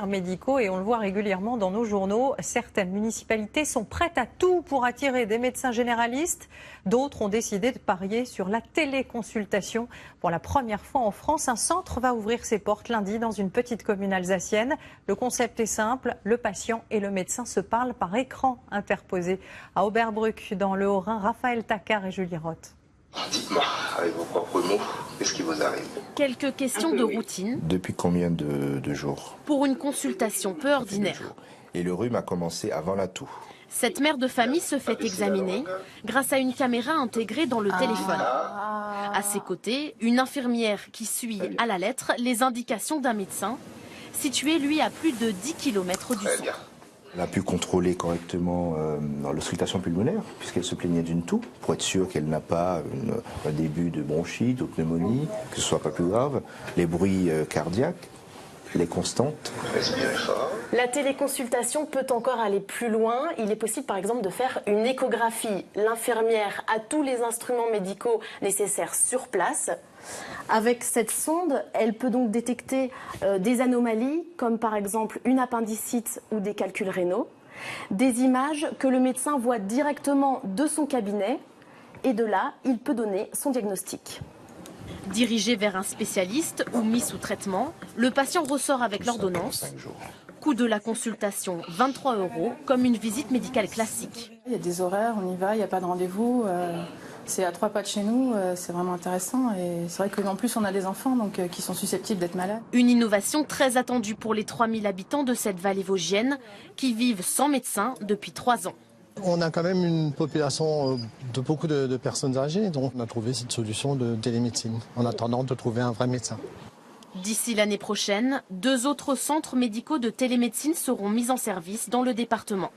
experts médicaux et on le voit régulièrement dans nos journaux. Certaines municipalités sont prêtes à tout pour attirer des médecins généralistes. D'autres ont décidé de parier sur la téléconsultation. Pour la première fois en France, un centre va ouvrir ses portes lundi dans une petite commune alsacienne. Le concept est simple, le patient et le médecin se parlent par écran interposé. À Oberbrück, dans le Haut-Rhin, Raphaël Tacquart et Julie Roth. Dites-moi, avec vos propres mots, qu'est-ce qui vous arrive? Quelques questions de routine. Depuis combien de jours? Pour une consultation peu ordinaire. Et le rhume a commencé avant la toux. Cette mère de famille se fait examiner grâce à une caméra intégrée dans le téléphone. À ses côtés, une infirmière qui suit à la lettre les indications d'un médecin, situé lui à plus de 10 km du centre. On a pu contrôler correctement l'auscultation pulmonaire, puisqu'elle se plaignait d'une toux, pour être sûr qu'elle n'a pas un début de bronchite ou de pneumonie, que ce soit pas plus grave, les bruits cardiaques, les constantes. Respirez fort. La téléconsultation peut encore aller plus loin. Il est possible par exemple de faire une échographie. L'infirmière a tous les instruments médicaux nécessaires sur place. Avec cette sonde, elle peut donc détecter des anomalies comme par exemple une appendicite ou des calculs rénaux. Des images que le médecin voit directement de son cabinet et de là, il peut donner son diagnostic. Dirigé vers un spécialiste ou mis sous traitement, le patient ressort avec l'ordonnance. Coût de la consultation, 23 €, comme une visite médicale classique. Il y a des horaires, on y va, il n'y a pas de rendez-vous. C'est à 3 pas de chez nous, c'est vraiment intéressant. Et c'est vrai qu'en plus, on a des enfants qui sont susceptibles d'être malades. Une innovation très attendue pour les 3000 habitants de cette vallée vosgienne qui vivent sans médecin depuis 3 ans. On a quand même une population de beaucoup de personnes âgées, donc on a trouvé cette solution de télémédecine en attendant de trouver un vrai médecin. D'ici l'année prochaine, 2 autres centres médicaux de télémédecine seront mis en service dans le département.